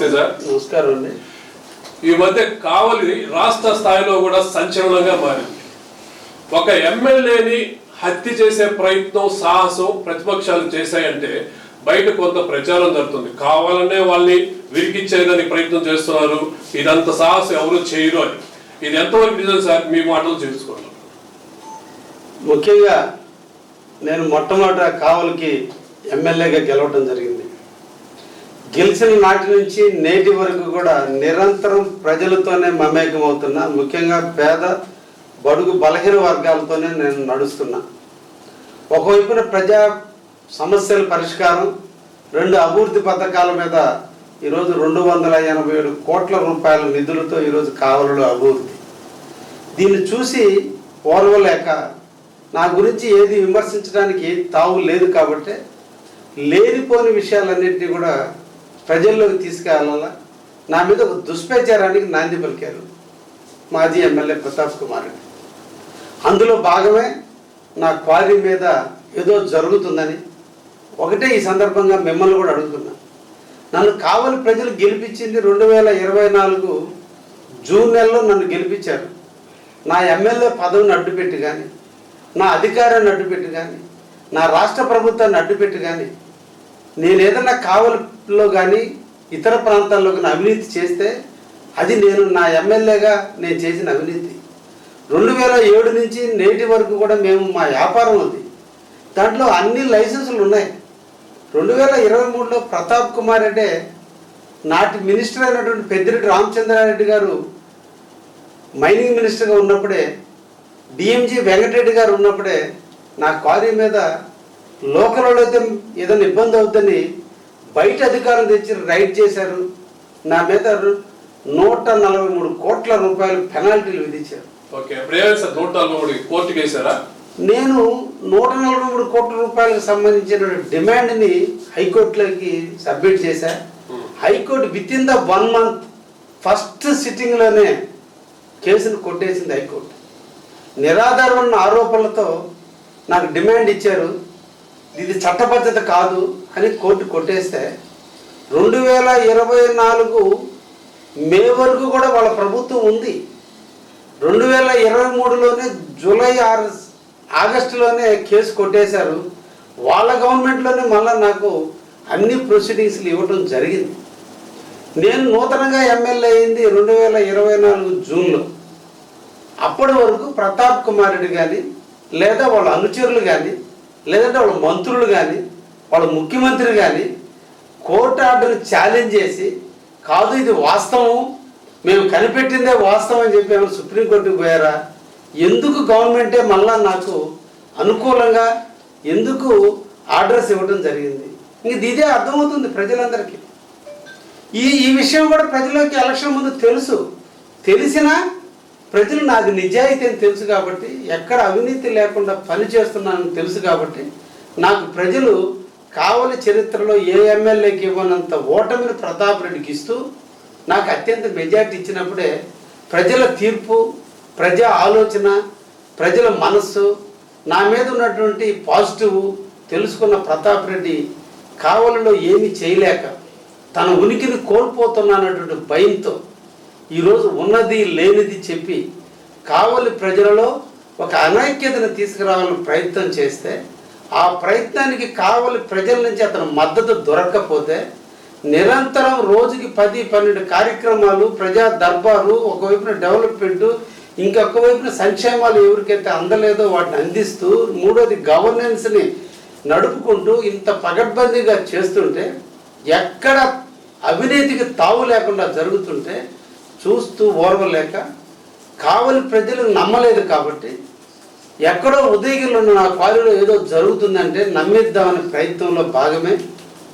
నమస్తే సార్. నమస్కారం అండి. ఈ మధ్య కావలి రాష్ట్ర స్థాయిలో కూడా సంచలనంగా మారింది. ఒక ఎమ్మెల్యేని హత్య చేసే ప్రయత్నం సాహసం ప్రతిపక్షాలు చేశాయంటే బయట కొంత ప్రచారం జరుగుతుంది. కావాలనే వాళ్ళని విరికిచ్చేదని ప్రయత్నం చేస్తున్నారు, ఇదంత సాహసం ఎవరు చేయరు అని. ఇది ఎంతవరకు నిజం సార్? మీ మాటలు తెలుసుకోండి. ముఖ్యంగా నేను మొట్టమొదట కావలికి ఎమ్మెల్యేగా గెలవడం జరిగింది. గెలిచిన నాటి నుంచి నేటి వరకు కూడా నిరంతరం ప్రజలతోనే మమేకం అవుతున్నా. ముఖ్యంగా పేద బడుగు బలహీన వర్గాలతోనే నేను నడుస్తున్నా. ఒకవైపున ప్రజా సమస్యల పరిష్కారం, రెండు అభివృద్ధి పథకాల మీద ఈరోజు 287 కోట్ల రూపాయల నిధులతో ఈరోజు కావలిలో అభివృద్ధి. దీన్ని చూసి ఓర్వలేక నా గురించి ఏది విమర్శించడానికి ఏది తావు లేదు కాబట్టి లేనిపోని విషయాలన్నింటినీ కూడా ప్రజల్లోకి తీసుకెళ్ళాలా, నా మీద ఒక దుష్ప్రచారానికి నాంది పలికారు మాజీ ఎమ్మెల్యే ప్రతాప్ కుమార్ రెడ్డి. అందులో భాగమే నా క్వారీ మీద ఏదో జరుగుతుందని ఒకటే ఈ సందర్భంగా మిమ్మల్ని కూడా అడుగుతున్నా. నన్ను కావలి ప్రజలు గెలిపించింది 2024 జూన్ నెలలో నన్ను గెలిపించారు. నా ఎమ్మెల్యే పదవిని అడ్డుపెట్టి కానీ, నా అధికారాన్ని అడ్డుపెట్టి కానీ, నా రాష్ట్ర ప్రభుత్వాన్ని అడ్డుపెట్టి కానీ, నేను ఏదన్నా కావలిలో కానీ ఇతర ప్రాంతాల్లో కానీ అవినీతి చేస్తే అది నేను నా ఎమ్మెల్యేగా నేను చేసిన అవినీతి. 2007 నుంచి నేటి వరకు కూడా మేము మా వ్యాపారం ఉంది, దాంట్లో అన్ని లైసెన్సులు ఉన్నాయి. 2023లో ప్రతాప్ కుమార్ రెడ్డి నాటి మినిస్టర్ అయినటువంటి పెద్దిరెడ్డి రామచంద్రారెడ్డి గారు మైనింగ్ మినిస్టర్గా ఉన్నప్పుడే, డిఎంజీ వెంకటరెడ్డి గారు ఉన్నప్పుడే నా క్వారీ మీద లోకల్ అయితే ఏదైనా ఇబ్బంది అవుతుందని బయట అధికారులు తెచ్చి రైడ్ చేశారు. నా మీద 143 కోట్ల రూపాయలు పెనాల్టీలు విధించారు. నేను 143 కోట్ల రూపాయలకు సంబంధించిన డిమాండ్ని హైకోర్టులోకి సబ్మిట్ చేశా. High court within the 1 month first సిట్టింగ్లోనే కేసును కొట్టేసింది హైకోర్టు. నిరాధారమైన ఆరోపణలతో నాకు డిమాండ్ ఇచ్చారు, ఇది చట్టబద్ధత కాదు అని కోర్టు కొట్టేస్తే 2024 మే వరకు కూడా వాళ్ళ ప్రభుత్వం ఉంది. 2023లోనే జూలై ఆగస్టులోనే కేసు కొట్టేశారు. వాళ్ళ గవర్నమెంట్లోనే మళ్ళీ నాకు అన్ని ప్రొసీడింగ్స్లు ఇవ్వడం జరిగింది. నేను నూతనంగా ఎమ్మెల్యే అయింది 2024 జూన్లో. అప్పటి వరకు ప్రతాప్ కుమార్ రెడ్డి కానీ, లేదా వాళ్ళ అనుచరులు కానీ, లేదంటే వాళ్ళ మంత్రులు కానీ, వాళ్ళ ముఖ్యమంత్రి కానీ కోర్టు ఆర్డర్ని ఛాలెంజ్ చేసి కాదు ఇది వాస్తవం, మేము కనిపెట్టిందే వాస్తవం అని చెప్పి ఏమైనా సుప్రీంకోర్టుకు పోయారా? ఎందుకు గవర్నమెంటే మళ్ళా నాకు అనుకూలంగా ఎందుకు ఆర్డర్స్ ఇవ్వడం జరిగింది? ఇంక ఇదే అర్థమవుతుంది ప్రజలందరికీ. ఈ విషయం కూడా ప్రజలకి ఎలక్షన్ ముందు తెలిసినా ప్రజలు నాది నిజాయితీ అని తెలుసు కాబట్టి, ఎక్కడ అవినీతి లేకుండా పని చేస్తున్నానని తెలుసు కాబట్టి నాకు ప్రజలు కావలి చరిత్రలో ఏ ఎమ్మెల్యేకి ఇవ్వనంత ఓటమిని ప్రతాప్ రెడ్డికి ఇస్తూ నాకు అత్యంత మెజార్టీ ఇచ్చినప్పుడే ప్రజల తీర్పు, ప్రజా ఆలోచన, ప్రజల మనస్సు నా మీద ఉన్నటువంటి పాజిటివ్ తెలుసుకున్న ప్రతాప్ రెడ్డి కావలిలో ఏమీ చేయలేక తన ఉనికిని కోల్పోతున్నటువంటి భయంతో ఈరోజు ఉన్నది లేనిది చెప్పి కావలి ప్రజలలో ఒక అనైక్యతను తీసుకురావాలని ప్రయత్నం చేస్తే, ఆ ప్రయత్నానికి కావలి ప్రజల నుంచి అతను మద్దతు దొరకకపోతే నిరంతరం రోజుకి 10-12 కార్యక్రమాలు, ప్రజా దర్బారు, ఒకవైపున డెవలప్మెంట్, ఇంకొక వైపున సంక్షేమాలు ఎవరికైతే అందలేదో వాటిని అందిస్తూ, మూడోది గవర్నెన్స్ని నడుపుకుంటూ ఇంత పగడ్బందీగా చేస్తుంటే, ఎక్కడ అవినీతికి తావు లేకుండా జరుగుతుంటే చూస్తూ ఓర్వలేక కావలి ప్రజలు నమ్మలేదు కాబట్టి ఎక్కడో ఉదయగిరిలో నా క్వారీలో ఏదో జరుగుతుందంటే నమ్మిద్దామనే ప్రయత్నంలో భాగమే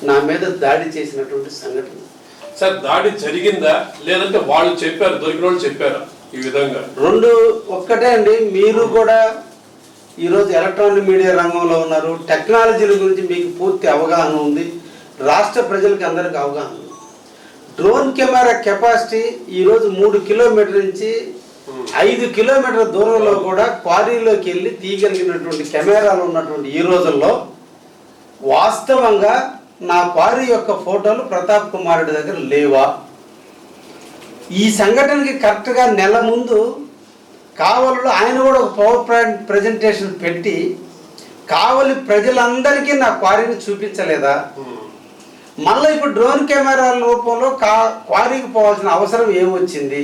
నా మీద దాడి చేసినటువంటి సంఘటన. సార్, దాడి జరిగిందా లేదంటే వాళ్ళు చెప్పారు, దొరికిన వాళ్ళు చెప్పారా? ఈ విధంగా రెండు ఒక్కటే అండి. మీరు కూడా ఈరోజు ఎలక్ట్రానిక్ మీడియా రంగంలో ఉన్నారు, టెక్నాలజీల గురించి మీకు పూర్తి అవగాహన ఉంది, రాష్ట్ర ప్రజలకి అందరికీ అవగాహన ఉంది. డ్రోన్ కెమెరా కెపాసిటీ ఈరోజు 3 కిలోమీటర్ల నుంచి 5 కిలోమీటర్ల దూరంలో కూడా క్వారీలోకి వెళ్ళి తీయగలిగినటువంటి కెమెరాలు ఉన్నటువంటి ఈ రోజుల్లో వాస్తవంగా నా క్వారీ యొక్క ఫోటోలు ప్రతాప్ కుమార్ రెడ్డి దగ్గర లేవా? ఈ సంఘటనకి కరెక్ట్గా నెల ముందు కావలిలో ఆయన కూడా ఒక పవర్ పాయింట్ ప్రజెంటేషన్ పెట్టి కావలి ప్రజలందరికీ నా క్వారీని చూపించలేదా? మళ్ళీ ఇప్పుడు డ్రోన్ కెమెరాల రూపంలో క్వారీకి పోవాల్సిన అవసరం ఏమొచ్చింది?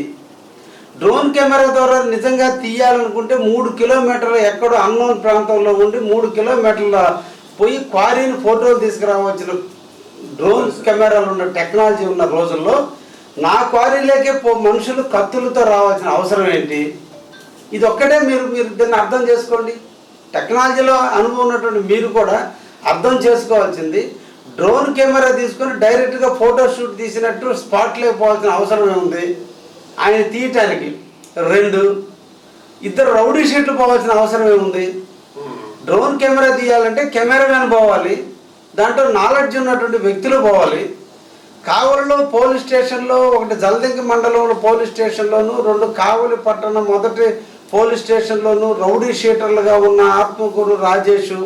డ్రోన్ కెమెరా ద్వారా నిజంగా తీయాలనుకుంటే 3 కిలోమీటర్లు ఎక్కడో అన్నోన్ ప్రాంతంలో ఉండి 3 కిలోమీటర్ల పోయి క్వారీని ఫోటోలు తీసుకురావాల్సిన డ్రోన్ కెమెరాలు ఉన్న టెక్నాలజీ ఉన్న రోజుల్లో నా క్వారీలోకే మనుషులు కత్తులతో రావాల్సిన అవసరం ఏంటి? ఇది ఒక్కటే మీరు దీన్ని అర్థం చేసుకోండి. టెక్నాలజీలో అనుభవం ఉన్నటువంటి మీరు కూడా అర్థం చేసుకోవాల్సింది, డ్రోన్ కెమెరా తీసుకొని డైరెక్ట్గా ఫోటో షూట్ తీసినట్టు స్పాట్లోకి పోవాల్సిన అవసరం ఏముంది ఆయన తీయటానికి? 2, ఇద్దరు రౌడీ షీట్లు పోవాల్సిన అవసరం ఏముంది? డ్రోన్ కెమెరా తీయాలంటే కెమెరామెన్ పోవాలి, దాంట్లో నాలెడ్జ్ ఉన్నటువంటి వ్యక్తులు పోవాలి. కావలిలో పోలీస్ స్టేషన్లో, ఒకటి జలదింక మండలంలో పోలీస్ స్టేషన్లోను, 2 కావలి పట్టణం మొదటి పోలీస్ స్టేషన్లోను రౌడీ షీటర్లుగా ఉన్న ఆత్మకూరు రాజేషు,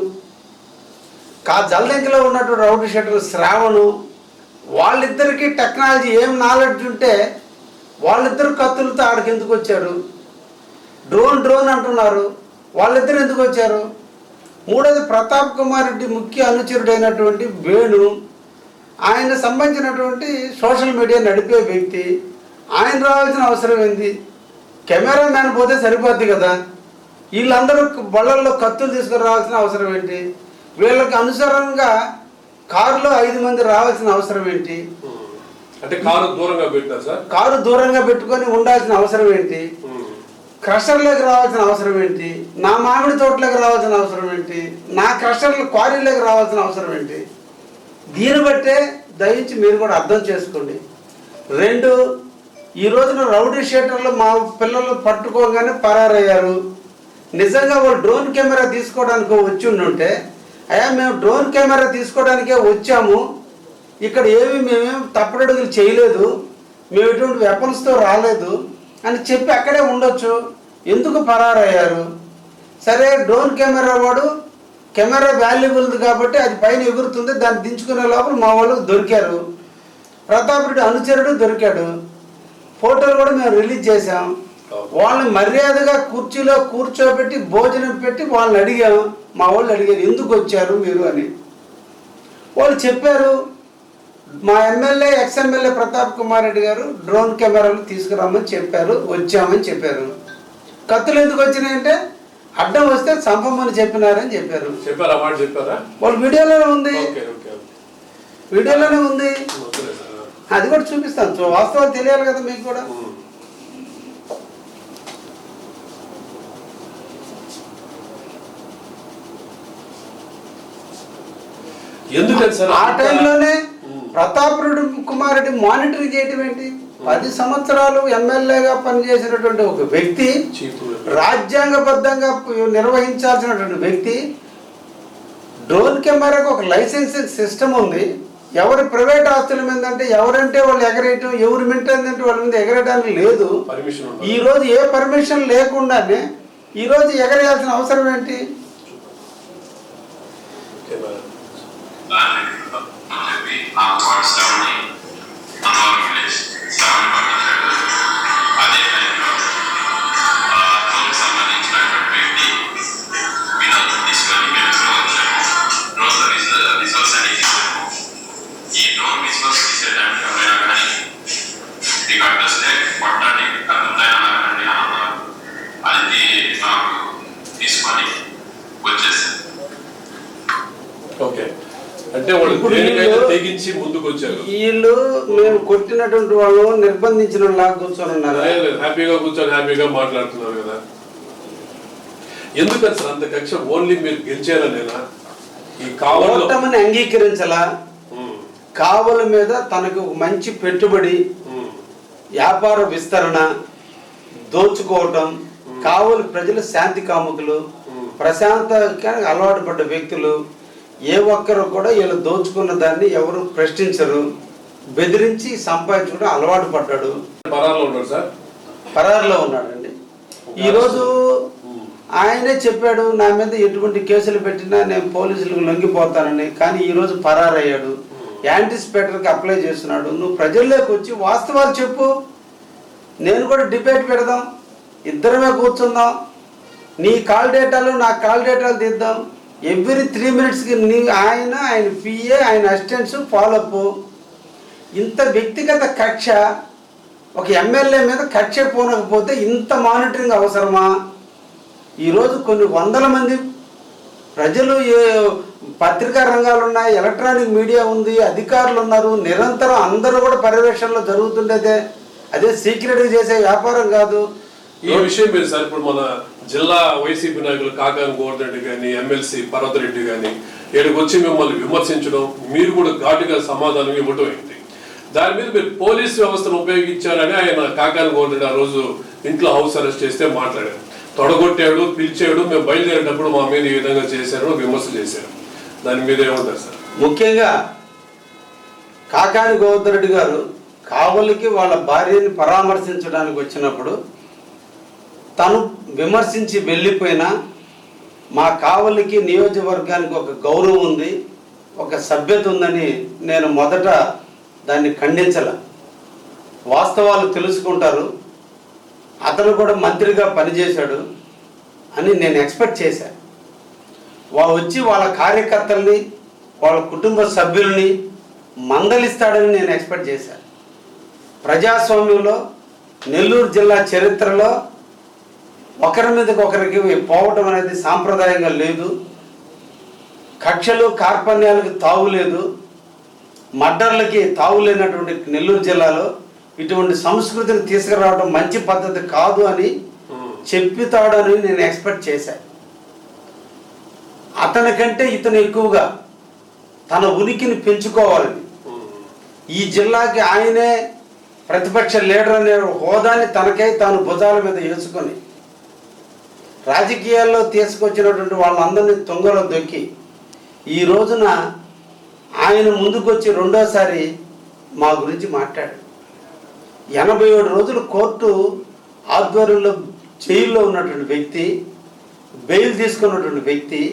జలదింకలో ఉన్నటువంటి రౌడీ షీటర్లు శ్రావణు, వాళ్ళిద్దరికీ టెక్నాలజీ ఏం నాలెడ్జ్ ఉంటే వాళ్ళిద్దరు కత్తులతో ఆడికి ఎందుకు వచ్చారు? డ్రోన్ అంటున్నారు, వాళ్ళిద్దరు ఎందుకు వచ్చారు? 3వది ప్రతాప్ కుమార్ రెడ్డి ముఖ్య అనుచరుడైనటువంటి వేణు, ఆయన సంబంధించినటువంటి సోషల్ మీడియా నడిపే వ్యక్తి, ఆయన రావాల్సిన అవసరం ఏంది? కెమెరా మ్యాన్ పోతే సరిపోద్ది కదా, వీళ్ళందరూ బళ్ళల్లో కత్తులు తీసుకుని రావాల్సిన అవసరం ఏంటి? వీళ్ళకి అనుసరంగా కారులో 5 మంది రావాల్సిన అవసరం ఏంటి? అంటే కారు దూరంగా పెట్టారు సార్, కారు దూరంగా పెట్టుకొని ఉండాల్సిన అవసరం ఏంటి? క్రషర్లోకి రావాల్సిన అవసరం ఏంటి? నా మామిడి తోటలోకి రావాల్సిన అవసరం ఏంటి? నా క్రషర్లు క్వారీలోకి రావాల్సిన అవసరం ఏంటి? దీన్ని బట్టే దయించి మీరు కూడా అర్థం చేసుకోండి. 2, ఈ రోజున రౌడీ షీటర్లు మా పిల్లలు పట్టుకోగానే పరారయ్యారు. నిజంగా వాళ్ళు డ్రోన్ కెమెరా తీసుకోవడానికి వచ్చి ఉండుంటే, అయ్యా మేము డ్రోన్ కెమెరా తీసుకోవడానికే వచ్చాము, ఇక్కడ మేమేం తప్పుడడుగులు చేయలేదు, మేము ఎటువంటి వెపన్స్తో రాలేదు అని చెప్పి అక్కడే ఉండొచ్చు. ఎందుకు పరారయ్యారు? సరే, డ్రోన్ కెమెరా వాడు కెమెరా వాల్యుబుల్ది కాబట్టి అది పైన ఎగురుతుంది, దాన్ని దించుకునే లోపల మా వాళ్ళు దొరికారు. ప్రతాప్ రెడ్డి అనుచరుడు దొరికాడు, ఫోటోలు కూడా మేము రిలీజ్ చేసాం. వాళ్ళని మర్యాదగా కుర్చీలో కూర్చోబెట్టి భోజనం పెట్టి వాళ్ళని అడిగాము. మా వాళ్ళు అడిగారు ఎందుకు వచ్చారు మీరు అని. వాళ్ళు చెప్పారు, మా ఎమ్మెల్యే ఎక్స్ఎమ్మెల్యే ప్రతాప్ కుమార్ రెడ్డి గారు డ్రోన్ కెమెరాలు తీసుకురామని చెప్పారు, వచ్చామని చెప్పారు. కత్తులు ఎందుకు వచ్చినాయంటే అడ్డం వస్తే చంపమని చెప్పినారని చెప్పారు. వాళ్ళు వీడియోలోనే ఉంది, వీడియోలోనే ఉంది, అది కూడా చూపిస్తాను. వాస్తవాలు తెలియాలి కదా మీకు కూడా. ఆ టైంలోనే ప్రతాప్ కుమార్ రెడ్డి మానిటరింగ్ చేయటం ఏంటి? 10 సంవత్సరాలు ఎమ్మెల్యేగా పనిచేసినటువంటి ఒక వ్యక్తి, రాజ్యాంగబద్ధంగా నిర్వహించాల్సినటువంటి వ్యక్తి, డ్రోన్ కెమెరాకు ఒక లైసెన్సింగ్ సిస్టమ్ ఉంది. ఎవరి ప్రైవేట్ ఆస్తుల మీద అంటే ఎవరంటే వాళ్ళు ఎగరేయటం, ఎవరి మింటే వాళ్ళ మీద ఎగరేయడానికి లేదు. ఈరోజు ఏ పర్మిషన్ లేకుండానే ఈరోజు ఎగరేయాల్సిన అవసరం ఏంటి? వీళ్ళు మేము కొట్టినటువంటి వాళ్ళు నిర్బంధించిన లాగా కూర్చొని ఉన్నారు, హ్యాపీగా కూర్చొని హ్యాపీగా మాట్లాడుతున్నారు కదా. ఎందుకని సార్ అంత కక్ష? ఓన్లీ మీరు గెలిచేయాలనేనా? ఈ కావలమని అంగీకరించాలా? కావల మీద తనకు మంచి పెట్టుబడి, వ్యాపార విస్తరణ, దోచుకోవటం, కావలి ప్రజలు శాంతి కాముకులు, ప్రశాంతంగా అలవాటు పడ్డ వ్యక్తులు, ఏ ఒక్కరు కూడా వీళ్ళు దోచుకున్న దాన్ని ఎవరు ప్రశ్నించరు. బెదిరించి సంపాదించుకుంటూ అలవాటు పడ్డాడు. పరారులో ఉన్నాడండి. ఈరోజు ఆయనే చెప్పాడు, నా మీద ఎటువంటి కేసులు పెట్టినా నేను పోలీసులకు లొంగిపోతానని. కానీ ఈరోజు పరారయ్యాడు. యాంటిసిపేటర్కి అప్లై చేస్తున్నాడు. నువ్వు ప్రజల్లోకి వచ్చి వాస్తవాలు చెప్పు. నేను కూడా డిబేట్ పెడదాం, ఇద్దరమే కూర్చుందాం, నీ కాల్ డేటాలు నా కాల్ డేటాలు తీద్దాం. ఎవ్రీ 3 minutesకి ఆయన పిఏ ఆయన అసిస్టెంట్స్ ఫాలోఅప్. ఇంత వ్యక్తిగత కక్ష ఒక ఎమ్మెల్యే మీద కక్ష పోనకపోతే ఇంత మానిటరింగ్ అవసరమా? ఈరోజు కొన్ని వందల మంది ప్రజలు, పత్రికా రంగాలు ఉన్నాయి, ఎలక్ట్రానిక్ మీడియా ఉంది, అధికారులు ఉన్నారు, నిరంతరం అందరూ కూడా పర్యవేక్షణలో జరుగుతుండేదే. అదే సీక్రెట్గా చేసే వ్యాపారం కాదు. ఈ విషయం మీద సార్ ఇప్పుడు మన జిల్లా వైసీపీ నాయకులు కాకాని గోవర్ధన్ రెడ్డి కానీ, ఎమ్మెల్సీ పర్వతరెడ్డి కానీ ఇక్కడికి వచ్చి మిమ్మల్ని విమర్శించడం, మీరు కూడా ఘాటుగా సమాధానం ఇవ్వడం ఏంటి? దాని మీద మీరు పోలీస్ వ్యవస్థను ఉపయోగించారని ఆయన కాకాని గోవర్ధన్ రెడ్డి ఆ రోజు ఇంట్లో హౌస్ అరెస్ట్ చేస్తే మాట్లాడారు. తొడగొట్టాడు, పిలిచాడు, మేము బయలుదేరేటప్పుడు మా మీద ఈ విధంగా చేశారు, విమర్శ చేశారు. దాని మీద ఏమంటారు సార్? ముఖ్యంగా కాకాని గోవర్ధన్ రెడ్డి గారు కావలికి వాళ్ళ భార్యని పరామర్శించడానికి వచ్చినప్పుడు తను విమర్శించి వెళ్ళిపోయినా మా కావలికి నియోజకవర్గానికి ఒక గౌరవం ఉంది, ఒక సభ్యత ఉందని నేను మొదట దాన్ని ఖండించాల. వాస్తవాలు తెలుసుకుంటారు, అతను కూడా మంత్రిగా పనిచేశాడు అని నేను ఎక్స్పెక్ట్ చేశాను. వచ్చి వాళ్ళ కార్యకర్తల్ని, వాళ్ళ కుటుంబ సభ్యుల్ని మందలిస్తాడని నేను ఎక్స్పెక్ట్ చేశాను. ప్రజాస్వామ్యంలో నెల్లూరు జిల్లా చరిత్రలో ఒకరి మీదకి ఒకరికి పోవటం అనేది సాంప్రదాయంగా లేదు. కక్షలు కార్పణ్యాలకు తావు లేదు, మర్డర్లకి తావు లేనటువంటి నెల్లూరు జిల్లాలో ఇటువంటి సంస్కృతిని తీసుకురావడం మంచి పద్ధతి కాదు అని చెప్తాడని నేను ఎక్స్పెక్ట్ చేశాను. అతనికంటే ఇతను ఎక్కువగా తన ఉనికిని పెంచుకోవాలని, ఈ జిల్లాకి ఆయనే ప్రతిపక్ష లీడర్ అనే హోదాని తనకై తాను భుజాల మీద వేసుకొని రాజకీయాల్లో తీసుకొచ్చినటువంటి వాళ్ళందరినీ తొంగలో దొక్కి ఈ రోజున ఆయన ముందుకొచ్చి రెండోసారి మా గురించి మాట్లాడాడు. 87 రోజులు కోర్టు ఆధ్వర్యంలో జైల్లో ఉన్నటువంటి వ్యక్తి, బెయిల్ తీసుకున్నటువంటి వ్యక్తి,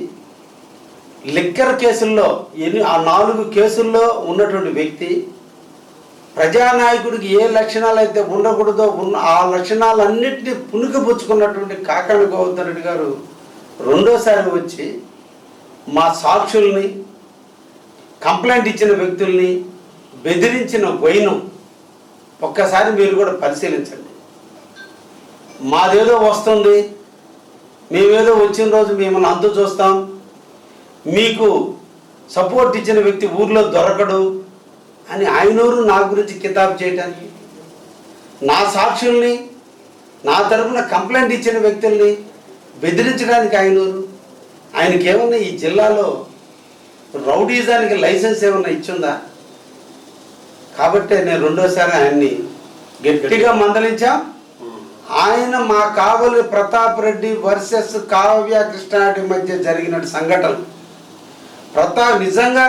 లిక్కర్ కేసుల్లో ఆ 4 కేసుల్లో ఉన్నటువంటి వ్యక్తి, ప్రజానాయకుడికి ఏ లక్షణాలు అయితే ఉండకూడదో ఆ లక్షణాలన్నింటినీ పుణుకుపుచ్చుకున్నటువంటి కాకాని గోవర్ధన్ రెడ్డి గారు రెండోసారి వచ్చి మా సాక్షుల్ని, కంప్లైంట్ ఇచ్చిన వ్యక్తుల్ని బెదిరించిన వైనం ఒక్కసారి మీరు కూడా పరిశీలించండి. మాదేదో వస్తుంది, మేమేదో వచ్చిన రోజు మిమ్మల్ని అంతు చూస్తాం, మీకు సపోర్ట్ ఇచ్చిన వ్యక్తి ఊర్లో దొరకడు అని ఆయనూరు నా గురించి కితాబ్ చేయటానికి, నా సాక్షుల్ని, నా తరఫున కంప్లైంట్ ఇచ్చిన వ్యక్తుల్ని బెదిరించడానికి ఆయనూరు. ఆయనకి ఏమన్నా ఈ జిల్లాలో రౌడీజానికి లైసెన్స్ ఏమన్నా ఇచ్చిందా? కాబట్టి నేను రెండోసారి ఆయన్ని గట్టిగా మందలించాం. ఆయన మా కావలి ప్రతాప్ రెడ్డి వర్సెస్ కావ్య కృష్ణారెడ్డి మధ్య జరిగిన సంఘటన, నిజంగా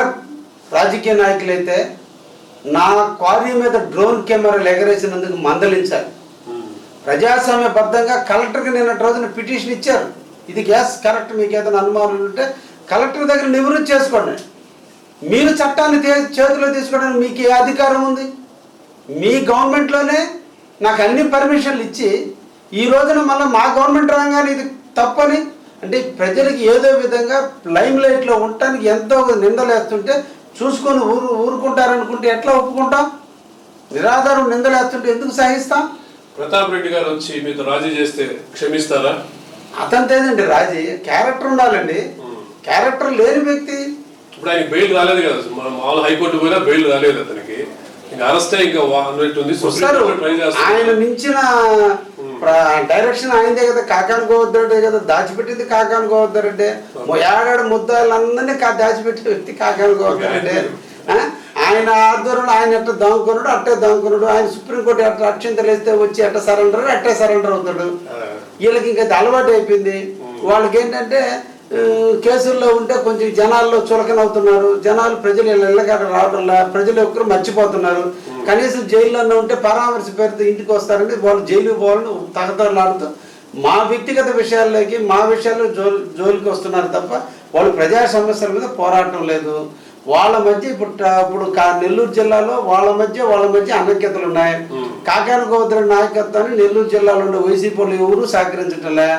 రాజకీయ నాయకులైతే నా క్వారీ మీద డ్రోన్ కెమెరాలు ఎగరేసినందుకు మందలించాలి. ప్రజాస్వామ్యబద్ధంగా కలెక్టర్కి నిన్నటి రోజున పిటిషన్ ఇచ్చారు. ఇది గ్యాస్ కరెక్ట్, మీకు ఏదైనా అనుమానాలు ఉంటే కలెక్టర్ దగ్గర నివృత్తి చేసుకోండి. మీరు చట్టాన్ని చేతిలో తీసుకోవడానికి మీకు ఏ అధికారం ఉంది? మీ గవర్నమెంట్లోనే నాకు అన్ని పర్మిషన్లు ఇచ్చి ఈ రోజున మళ్ళీ మా గవర్నమెంట్ రాగానే ఇది తప్పని అంటే ప్రజలకి ఏదో విధంగా లైమ్ లైట్లో ఉండటానికి ఎంతో నిందలు వేస్తుంటే చూసుకొని ఊరుకుంటారనుకుంటే ఎట్లా ఒప్పుకుంటాం? నిరాధారం నిందలు వేస్తుంటే ఎందుకు సహిస్తాం? ప్రతాప్ రెడ్డి గారు వచ్చి మీతో రాజీ చేస్తే క్షమిస్తారా? అతనితో ఏదండి రాజీ? క్యారెక్టర్ ఉండాలండి. క్యారెక్టర్ లేని వ్యక్తి. ఇప్పుడు ఆయన బెయిల్ రాలేదు కదా, మనం మామూలు హైకోర్టు పోయినా బెయిల్ రాలేదు అతనికి, ఇంకా అరెస్ట్ ఇంకా ఆయన మించిన డైరెక్షన్ ఆయనదే కదా, కాకాని గోవర్ధన్ రెడ్డి కదా, దాచిపెట్టింది కాకాని గోవర్ధన్ రెడ్డి. 7 ముద్దాయిలందరినీ దాచిపెట్టే వ్యక్తి కాకాని గోవర్ధన్ రెడ్డి. ఆయన ఆధ్వర్యంలో ఆయన ఎట్ట దాముకున్నాడు అట్టే దాముకున్నాడు. ఆయన సుప్రీంకోర్టు ఎట్ట అక్షింతలు వేస్తే వచ్చి ఎట్ట సరెండర్ అట్టే సరెండర్ అవుతాడు. వీళ్ళకి ఇంకా అలవాటు అయిపోయింది. వాళ్ళకి ఏంటంటే కేసుల్లో ఉంటే కొంచెం జనాల్లో చులకన అవుతున్నారు. జనాలు ప్రజలు ఇళ్ళకాడ రావడంలా, ప్రజలు ఒక్కరు మర్చిపోతున్నారు. కనీసం జైల్లోనే ఉంటే పరామర్శ పేరుతో ఇంటికి వస్తారని వాళ్ళు జైలుకి పోవాలని తగతలాడుతూ మా వ్యక్తిగత విషయాల్లోకి మా విషయాల్లో జోలికి వస్తున్నారు తప్ప వాళ్ళు ప్రజా సమస్యల మీద పోరాటం లేదు. వాళ్ళ మధ్య ఇప్పుడు నెల్లూరు జిల్లాలో వాళ్ళ మధ్య అనైక్యతలు ఉన్నాయి. కాకాని గోవర్ధన్ నాయకత్వాన్ని నెల్లూరు జిల్లాలో ఉండే వైసీపీ వాళ్ళు ఎవరు సహకరించటంలే.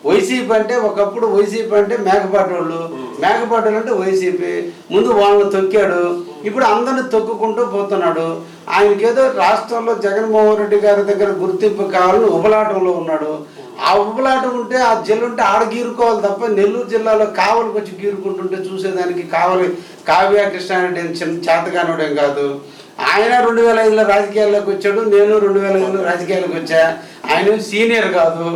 వైసీపీ అంటే ఒకప్పుడు వైసీపీ అంటే మేకపాటి వాళ్ళు అంటే వైసీపీ ముందు వాళ్ళని తొక్కాడు, ఇప్పుడు అందరిని తొక్కుకుంటూ పోతున్నాడు. ఆయనకేదో రాష్ట్రంలో జగన్మోహన్ రెడ్డి గారి దగ్గర గుర్తింపు కావాలని ఉబలాటంలో ఉన్నాడు. ఆ ఉబలాటం ఉంటే ఆ జిల్లా ఉంటే ఆడ గీరుకోవాలి తప్ప నెల్లూరు జిల్లాలో కావలికి వచ్చి గీరుకుంటుంటే చూసేదానికి కావ్య కృష్ణారెడ్డి చిన్న చేతగానోడేం కాదు. ఆయన 2005లో రాజకీయాల్లోకి వచ్చాడు, నేను 2005లో రాజకీయాలకు వచ్చా. ఆయన సీనియర్ కాదు,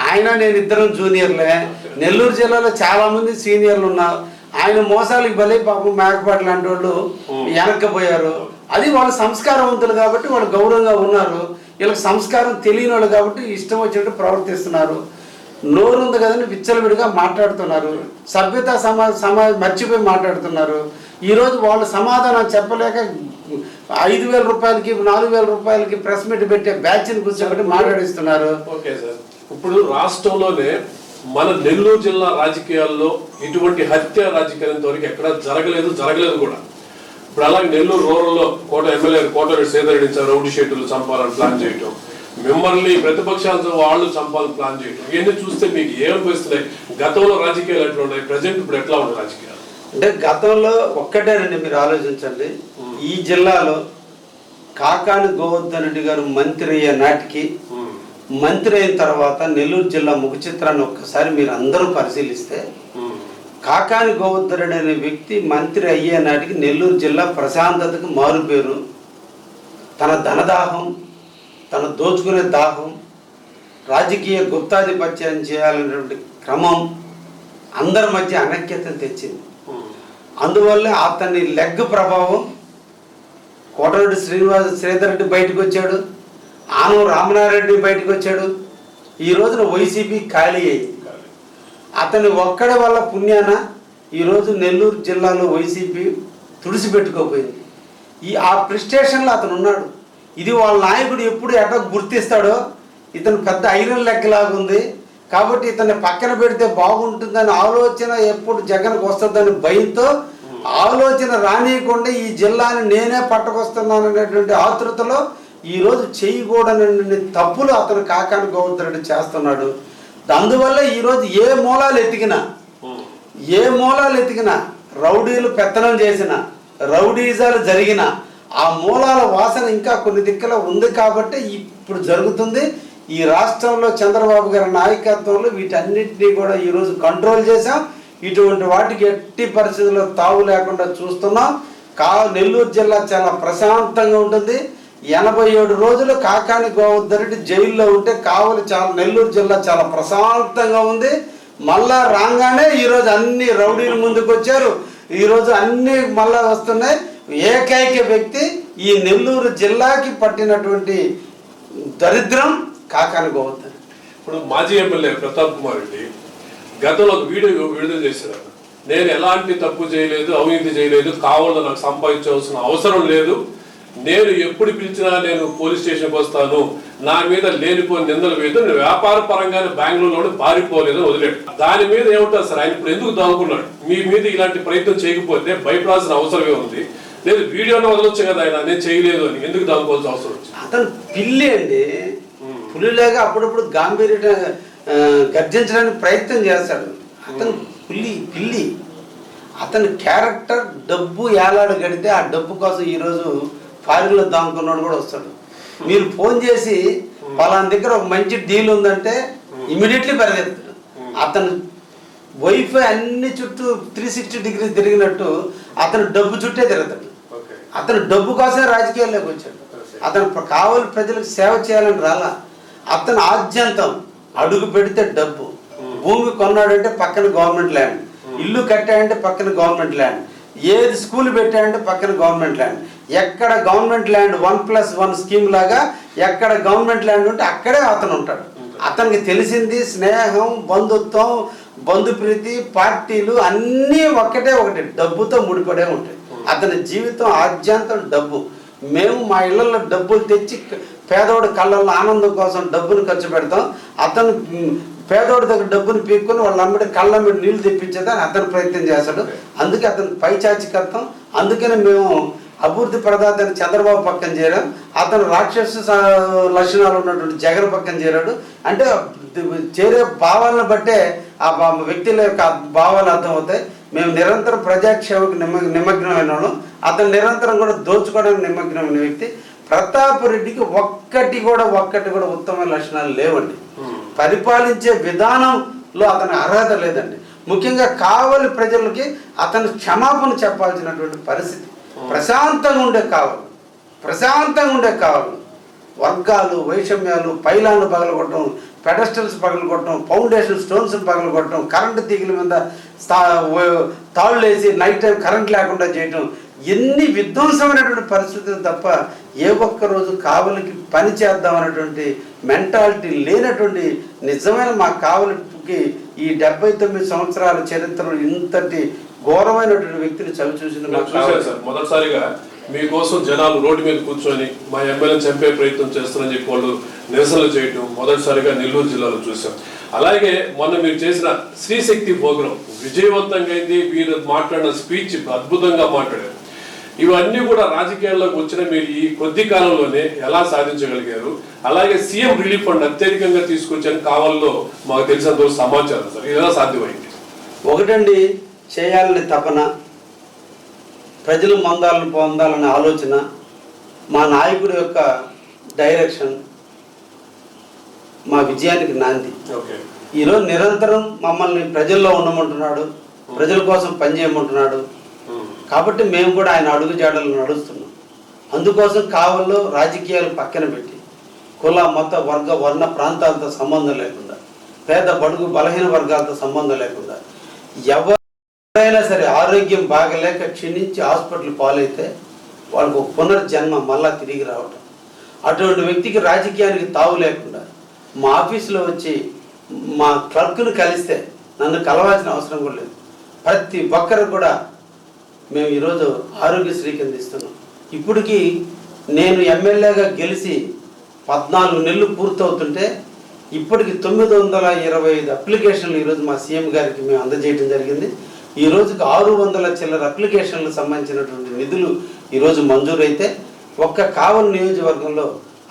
ఆయన నేను ఇద్దరం జూనియర్లే. నెల్లూరు జిల్లాలో చాలా మంది సీనియర్లు ఉన్నారు. ఆయన మోసాలకు బలి పాపం మేకపాటి లాంటి వాళ్ళు వెనక్కిపోయారు. అది వాళ్ళ సంస్కారవంతులు కాబట్టి వాళ్ళు గౌరవంగా ఉన్నారు. వీళ్ళకి సంస్కారం తెలియని వాళ్ళు కాబట్టి ఇష్టం వచ్చినట్టు ప్రవర్తిస్తున్నారు. నోరు ఉంది కదని విచ్చలవిడిగా మాట్లాడుతున్నారు. సభ్యత సమాజం మర్చిపోయి మాట్లాడుతున్నారు. ఈరోజు వాళ్ళు సమాధానం చెప్పలేక 5,000 రూపాయలకి 4,000 రూపాయలకి ప్రెస్ మీట్ పెట్టే బ్యాచ్ని కూర్చోబెట్టి మాట్లాడిస్తున్నారు. ఓకే సార్, ఇప్పుడు రాష్ట్రంలోనే మన నెల్లూరు జిల్లా రాజకీయాల్లో ఇటువంటి హత్య రాజకీయాలు ఇంతవరకు ఎక్కడ జరగలేదు కూడా. ఇప్పుడు అలాగే నెల్లూరు రూరల్లో ఎమ్మెల్యే కోటరెడ్డి శ్రీధర్రెడ్డి రౌడీ షీటులు చంపాలని ప్లాన్ చేయటం, మిమ్మల్ని ప్రతిపక్షాలతో వాళ్ళు చంపాలని ప్లాన్ చేయటం, ఇవన్నీ చూస్తే మీకు ఏమనిపిస్తున్నాయి? గతంలో రాజకీయాలు ఎట్లా ఉన్నాయి, ప్రజెంట్ ఇప్పుడు ఎట్లా ఉన్నాయి రాజకీయాలు? అంటే గతంలో ఒక్కటేనండి, మీరు ఆలోచించండి. ఈ జిల్లాలో కాకాని గోవర్ధన్ రెడ్డి గారు మంత్రి అయ్యే నాటికి, మంత్రి అయిన తర్వాత నెల్లూరు జిల్లా ముఖ చిత్రాన్ని ఒక్కసారి మీరు అందరూ పరిశీలిస్తే, కాకాని గోవర్ధన్ రెడ్డి అనే వ్యక్తి మంత్రి అయ్యే నాటికి నెల్లూరు జిల్లా ప్రశాంతతకు మారుపేరు. తన ధనదాహం, తన దోచుకునే దాహం, రాజకీయ గుప్తాధిపత్యం చేయాలనేటువంటి క్రమం అందరి మధ్య అనైక్యతను తెచ్చింది. అందువల్ల అతని లెగ్ ప్రభావం కోటరెడ్డి శ్రీధర్రెడ్డి బయటకు వచ్చాడు, ఆనవ రామనారెడ్డి బయటకు వచ్చాడు. ఈ రోజున వైసీపీ ఖాళీ అయింది. అతని ఒక్కడి వల్ల పుణ్యాన ఈరోజు నెల్లూరు జిల్లాలో వైసీపీ తుడిసిపెట్టుకోపోయింది. ఆ ప్రిస్టేషన్లో అతను ఉన్నాడు. ఇది వాళ్ళ నాయకుడు ఎప్పుడు ఎట్లా గుర్తిస్తాడో, ఇతను పెద్ద ఐరన్ లెగ్ లాగుంది కాబట్టి ఇతన్ని పక్కన పెడితే బాగుంటుందని ఆలోచన ఎప్పుడు జగన్కు వస్తుందని భయంతో ఆలోచన రానియకుండా ఈ జిల్లాని నేనే పట్టుకొస్తున్నాను అనేటువంటి ఆతృతలో ఈరోజు చేయకూడని తప్పులు అతను కాకాని గోవర్ధన్ రెడ్డి చేస్తున్నాడు. అందువల్ల ఈరోజు ఏ మూలాలు ఎతికినా రౌడీలు పెత్తనం చేసిన, రౌడీజాలు జరిగిన ఆ మూలాల వాసన ఇంకా కొన్ని దిక్కుల ఉంది కాబట్టి ఇప్పుడు జరుగుతుంది. ఈ రాష్ట్రంలో చంద్రబాబు గారి నాయకత్వంలో వీటన్నిటినీ కూడా ఈరోజు కంట్రోల్ చేశాం. ఇటువంటి వాటికి ఎట్టి పరిస్థితుల్లో తావు లేకుండా చూస్తున్నాం. నెల్లూరు జిల్లా చాలా ప్రశాంతంగా ఉంటుంది. 87 రోజులు కాకాని గోవర్ధన్ రెడ్డి జైల్లో ఉంటే నెల్లూరు జిల్లా చాలా ప్రశాంతంగా ఉంది. మళ్ళా రాగానే ఈరోజు అన్ని రౌడీల ముందుకు వచ్చారు. ఈరోజు అన్ని మళ్ళా వస్తున్నాయి. ఏకైక వ్యక్తి ఈ నెల్లూరు జిల్లాకి పట్టినటువంటి దరిద్రం కాకాని గోవర్ధన్. ఇప్పుడు మాజీ ఎమ్మెల్యే ప్రతాప్ కుమార్ రెడ్డి గతంలో ఒక వీడియో విడుదల చేశారు. నేను ఎలాంటి తప్పు చేయలేదు, అవినీతి చేయలేదు, కావాలని నాకు సంపాదించవలసిన అవసరం లేదు, నేను ఎప్పుడు పిలిచినా నేను పోలీస్ స్టేషన్కి వస్తాను, నా మీద లేనిపోయిన నిందలు వేయదు, నేను వ్యాపార పరంగానే బెంగళూరులో పారిపోలేదు వదిలేడు. దాని మీద ఏమంటారు సార్, ఆయన ఇప్పుడు ఎందుకు దాగుకున్నాడు? మీ మీద ఇలాంటి ప్రయత్నం చేయకపోతే భయపడాల్సిన అవసరమే ఉంది. లేదు వీడియోలో వదలొచ్చు కదా, ఆయన నేను చేయలేదు అని ఎందుకు దాగుకోవాల్సిన అవసరం వచ్చింది? అతను పిల్లి అండి, పులిలాగా అప్పుడప్పుడు గాంభీర్య గర్జించడానికి ప్రయత్నం చేస్తాడు. అతను పిల్లి. అతని క్యారెక్టర్ డబ్బు ఏలాడు గడితే ఆ డబ్బు కోసం ఈరోజు ఫారిన్లో దాముకున్నాడు కూడా వస్తాడు. మీరు ఫోన్ చేసి పలానా దగ్గర ఒక మంచి డీల్ ఉందంటే ఇమీడియట్లీ పరిగెత్తాడు. అతను వైఫై అన్ని చుట్టూ 360 డిగ్రీస్ తిరిగినట్టు అతను డబ్బు చుట్టే తిరుగుతాడు. అతను డబ్బు కోసమే రాజకీయాల్లోకి వచ్చాడు. అతను కావాలి ప్రజలకు సేవ చేయాలని రాలా. అతను ఆద్యంతం అడుగు పెడితే డబ్బు. భూమి కొన్నాడంటే పక్కన గవర్నమెంట్ ల్యాండ్, ఇల్లు కట్టాడంటే పక్కన గవర్నమెంట్ ల్యాండ్, ఏది స్కూల్ పెట్టాడంటే పక్కన గవర్నమెంట్ ల్యాండ్. ఎక్కడ గవర్నమెంట్ ల్యాండ్ 1+1 స్కీమ్ లాగా ఎక్కడ గవర్నమెంట్ ల్యాండ్ ఉంటే అక్కడే అతను ఉంటాడు. అతనికి తెలిసింది స్నేహం, బంధుత్వం, బంధుప్రీతి, పార్టీలు అన్నీ ఒకటి డబ్బుతో ముడిపడే ఉంటాయి. అతని జీవితం ఆద్యంతం డబ్బు. మేము మా ఇళ్లలో డబ్బులు తెచ్చి పేదవాడు కళ్ళల్లో ఆనందం కోసం డబ్బును ఖర్చు పెడతాం. అతను పేదోడి దగ్గర డబ్బుని పీక్కొని వాళ్ళ అమ్మడి కళ్ళమ్మడి నీళ్లు తెప్పించేదని అతను ప్రయత్నం చేస్తాడు. అందుకే అతను పైచాచికత్వం. అందుకని మేము అభివృద్ధి ప్రదాత చంద్రబాబు పక్కన చేరాం, అతను రాక్షస లక్షణాలు ఉన్నటువంటి జగన్ పక్కన చేరాడు. అంటే చేరే భావాలను బట్టే ఆ వ్యక్తుల యొక్క భావాలు అర్థమవుతాయి. మేము నిరంతరం ప్రజాక్షేమకు నిమగ్నమైన వాళ్ళం, అతను నిరంతరం కూడా దోచుకోవడానికి నిమగ్నమైన వ్యక్తి. ప్రతాప్ రెడ్డికి ఒక్కటి కూడా ఉత్తమ లక్షణాలు లేవండి. పరిపాలించే విధానంలో అతని అర్హత లేదండి. ముఖ్యంగా కావలి ప్రజలకి అతను క్షమాపణ చెప్పాల్సినటువంటి పరిస్థితి. ప్రశాంతంగా ఉండే కావాలి. వర్గాలు, వైషమ్యాలు, పైలాన్లు పగలగొట్టడం, పెడస్టల్స్ పగలగొట్టడం, ఫౌండేషన్ స్టోన్స్ పగలగొట్టడం, కరెంటు తీగల మీద తాళ్ళు వేసి నైట్ టైం కరెంట్ లేకుండా చేయటం, ఎన్ని విధ్వంసమైనటువంటి పరిస్థితులు తప్ప ఏ ఒక్క రోజు కావలికి పని చేద్దామనేటువంటి మెంటాలిటీ లేనటువంటి నిజమైన మా కావలికి ఈ 79 సంవత్సరాల చరిత్రలో ఇంతటి ఘోరమైనటువంటి వ్యక్తిని చూసిన సార్. మొదటిసారిగా మీకోసం జనాలు రోడ్డు మీద కూర్చొని మా ఎమ్మెల్యేని చంపే ప్రయత్నం చేస్తారని చెప్పి వాళ్ళు నిరసనలు చేయటం మొదటిసారిగా నెల్లూరు జిల్లాలో చూసాం. అలాగే మొన్న మీరు చేసిన శ్రీశక్తి ప్రోగ్రాం విజయవంతంగా అయింది. మీరు మాట్లాడిన స్పీచ్ అద్భుతంగా మాట్లాడారు. ఇవన్నీ కూడా రాజకీయాల్లోకి వచ్చిన మీరు ఈ కొద్ది కాలంలోనే ఎలా సాధించగలిగారు? అలాగే సీఎం రిలీఫ్ ఫండ్ అత్యధికంగా తీసుకొచ్చాను కావాలలో మాకు తెలిసినంత సమాచారం సార్, ఇది ఎలా సాధ్యమైంది? ఒకటండి, చేయాలని తపన, ప్రజలు మందాలను పొందాలనే ఆలోచన, మా నాయకుడి యొక్క డైరెక్షన్ మా విజయానికి నాంది. ఈరోజు నిరంతరం మమ్మల్ని ప్రజల్లో ఉండమంటున్నాడు, ప్రజల కోసం పనిచేయమంటున్నాడు. కాబట్టి మేము కూడా ఆయన అడుగు జాడలు నడుస్తున్నాం. అందుకోసం కావల్లో రాజకీయాలు పక్కన పెట్టి కుల, మత, వర్గ, వర్ణ, ప్రాంతాలతో సంబంధం లేకుండా, పేద, బడుగు, బలహీన వర్గాలతో సంబంధం లేకుండా ఎవరైనా సరే ఆరోగ్యం బాగలేక క్షీణించి హాస్పిటల్ పాలైతే వాళ్ళకు పునర్జన్మ మళ్ళా తిరిగి రావటం. అటువంటి వ్యక్తికి రాజకీయానికి తావు లేకుండా మా ఆఫీసులో వచ్చి మా క్లర్క్ను కలిస్తే నన్ను కలవాల్సిన అవసరం కూడా లేదు. ప్రతి ఒక్కరు కూడా మేము ఈరోజు ఆరోగ్యశ్రీ కింద ఇస్తున్నాం. ఇప్పటికీ నేను ఎమ్మెల్యేగా గెలిచి 14 నెలలు పూర్తవుతుంటే ఇప్పటికి 925 అప్లికేషన్లు ఈరోజు మా సీఎం గారికి మేము అందజేయడం జరిగింది. ఈ రోజుకి 600 చిల్లర అప్లికేషన్లకు సంబంధించినటువంటి నిధులు ఈరోజు మంజూరైతే ఒక్క కావలి నియోజకవర్గంలో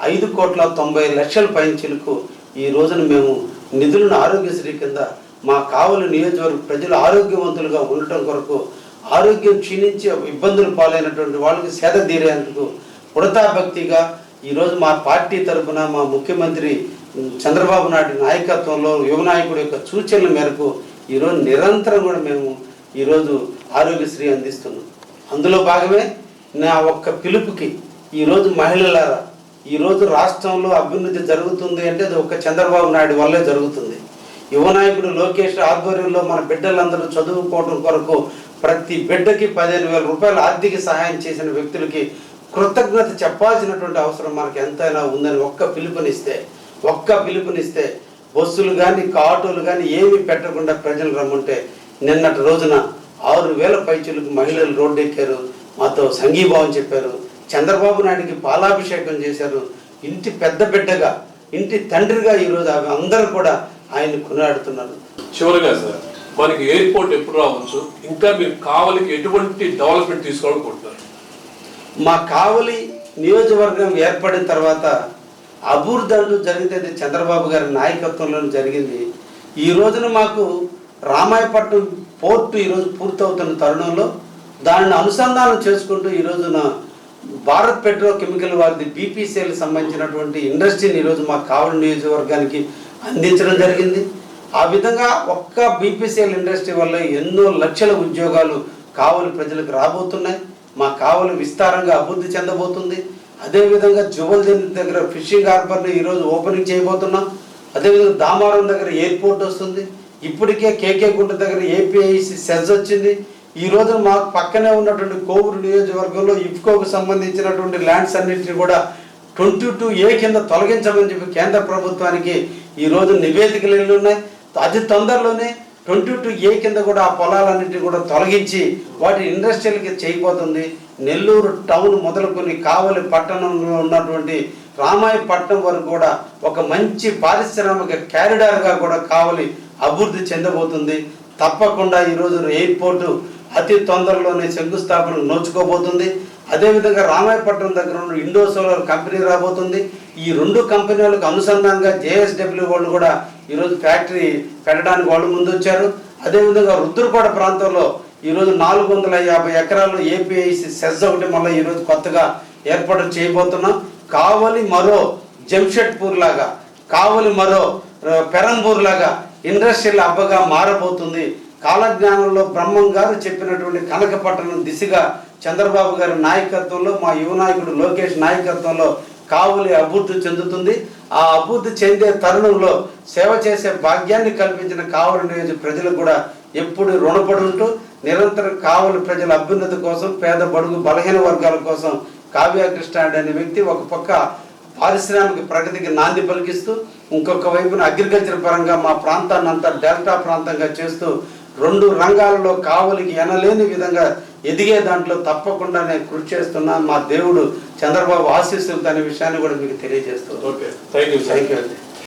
5,90,00,000 పైచిలకు ఈ రోజున మేము నిధులను ఆరోగ్యశ్రీ కింద మా కావలి నియోజకవర్గ ప్రజలు ఆరోగ్యవంతులుగా ఉండటం కొరకు, ఆరోగ్యం క్షీణించి ఇబ్బందులు పాలైనటువంటి వాళ్ళకి సేద తీరేందుకు ఉడతాభక్తిగా ఈరోజు మా పార్టీ తరఫున మా ముఖ్యమంత్రి చంద్రబాబు నాయుడు నాయకత్వంలో యువ నాయకుడి యొక్క సూచనల మేరకు ఈరోజు నిరంతరం కూడా మేము ఈరోజు ఆరోగ్యశ్రీ అందిస్తున్నాం. అందులో భాగమే నా ఒక్క పిలుపుకి ఈరోజు మహిళలారా, ఈరోజు రాష్ట్రంలో అభివృద్ధి జరుగుతుంది అంటే అది ఒక్క చంద్రబాబు నాయుడు వల్లే జరుగుతుంది. యువ నాయకుడు లోకేష్ ఆధ్వర్యంలో మన బిడ్డలందరూ చదువుకోవడం కొరకు ప్రతి బిడ్డకి 15,000 రూపాయలు ఆర్థిక సహాయం చేసిన వ్యక్తులకి కృతజ్ఞత చెప్పాల్సినటువంటి అవసరం మనకు ఎంతైనా ఉందని ఒక్క పిలుపునిస్తే బస్సులు కానీ ఆటోలు కానీ ఏమీ పెట్టకుండా ప్రజలు రమ్మంటే నిన్నటి రోజున 6,000 పైచులకు మహిళలు రోడ్డు ఎక్కారు, మాతో సంఘీభావం చెప్పారు, చంద్రబాబు నాయుడికి పాలాభిషేకం చేశారు. ఇంటి పెద్ద బిడ్డగా, ఇంటి తండ్రిగా ఈరోజు అందరూ కూడా ఆయన్ని కొనియాడుతున్నారు. చివరిగా సార్, మనకి ఎయిర్పోర్ట్ ఎప్పుడు రావచ్చు? ఇంకా మీరు కావలికి ఎటువంటి డెవలప్మెంట్ తీసుకోవాలనుకుంటున్నారు? మా కావలి నియోజకవర్గం ఏర్పడిన తర్వాత అభివృద్ధి అంటూ జరిగితే చంద్రబాబు గారి నాయకత్వంలో జరిగింది. ఈ రోజున మాకు రామాయపట్నం పోర్టు ఈరోజు పూర్తవుతున్న తరుణంలో దానిని అనుసంధానం చేసుకుంటూ ఈ రోజున భారత్ పెట్రో కెమికల్ వారిది బీపీసీఎల్ సంబంధించినటువంటి ఇండస్ట్రీని ఈరోజు మా కావలి నియోజకవర్గానికి అందించడం జరిగింది. ఆ విధంగా ఒక్క బీపీసీఎల్ ఇండస్ట్రీ వల్ల ఎన్నో లక్షల ఉద్యోగాలు కావలి ప్రజలకు రాబోతున్నాయి. మా కావలి విస్తారంగా అభివృద్ధి చెందబోతుంది. అదేవిధంగా జువల్దిన్ దగ్గర ఫిషింగ్ హార్బర్ని ఈరోజు ఓపెనింగ్ చేయబోతున్నాం. అదేవిధంగా దామారం దగ్గర ఎయిర్పోర్ట్ వస్తుంది. ఇప్పటికే కేకే గుంట దగ్గర ఏపీఐసి సెజ్ వచ్చింది. ఈ రోజు మాకు పక్కనే ఉన్నటువంటి కోవూరు నియోజకవర్గంలో ఇఫ్కోకు సంబంధించినటువంటి ల్యాండ్స్ అన్నింటినీ కూడా 22A కింద తొలగించమని చెప్పి కేంద్ర ప్రభుత్వానికి ఈ రోజు నివేదికలు ఉన్నాయి. అతి తొందరలోనే 22A కింద కూడా ఆ పొలాలన్నింటినీ కూడా తొలగించి వాటి ఇండస్ట్రియల్కి చేయబోతుంది. నెల్లూరు టౌన్ మొదలుకొని కావలి పట్టణంలో ఉన్నటువంటి రామాయపట్నం వరకు కూడా ఒక మంచి పారిశ్రామిక క్యారిడార్గా కూడా కావలి అభివృద్ధి చెందబోతుంది. తప్పకుండా ఈరోజు ఎయిర్పోర్టు అతి తొందరలోనే శంకుస్థాపనకు నోచుకోబోతుంది. అదేవిధంగా రామాయపట్నం దగ్గర ఉన్న ఇండో సోలార్ కంపెనీ రాబోతుంది. ఈ 2 కంపెనీలకు అనుసంధానంగా JSW వాళ్ళు కూడా ఈరోజు ఫ్యాక్టరీ పెట్టడానికి వాళ్ళు ముందు వచ్చారు. అదేవిధంగా రుద్రకోట ప్రాంతంలో ఈరోజు 450 ఎకరాలు APIC సెజ్ ఒకటి మళ్ళీ ఈరోజు కొత్తగా ఏర్పాటు చేయబోతున్నాం. కావలి మరో జంషెడ్పూర్ లాగా, కావలి మరో పెరంబూర్ లాగా ఇండస్ట్రియల్ హబ్గా మారబోతుంది. కాలజ్ఞానంలో బ్రహ్మం గారు చెప్పినటువంటి కనకపట్టణం దిశగా చంద్రబాబు గారి నాయకత్వంలో, మా యువ నాయకుడు లోకేష్ నాయకత్వంలో కావలి అభివృద్ధి చెందుతుంది. ఆ అభివృద్ధి చెందే తరుణంలో సేవ చేసే భాగ్యాన్ని కల్పించిన కావలి నియోజక ప్రజలకు కూడా ఎప్పుడు రుణపడి ఉంటూ నిరంతరం కావలి ప్రజల అభ్యున్నతి కోసం, పేద బడుగు బలహీన వర్గాల కోసం కావ్య కృష్ణ అనే వ్యక్తి ఒక పక్క పారిశ్రామిక ప్రగతికి నాంది పలికిస్తూ, ఇంకొక వైపున అగ్రికల్చర్ పరంగా మా ప్రాంతాన్ని అంతా డెల్టా ప్రాంతంగా చేస్తూ 2 రంగాలలో కావలికి ఎనలేని విధంగా ఎదిగే దాంట్లో తప్పకుండా నేను కృషి చేస్తున్నా. మా దేవుడు చంద్రబాబు ఆశీస్సులు అనే విషయాన్ని కూడా మీకు తెలియజేస్తున్నాను. Okay, thank you.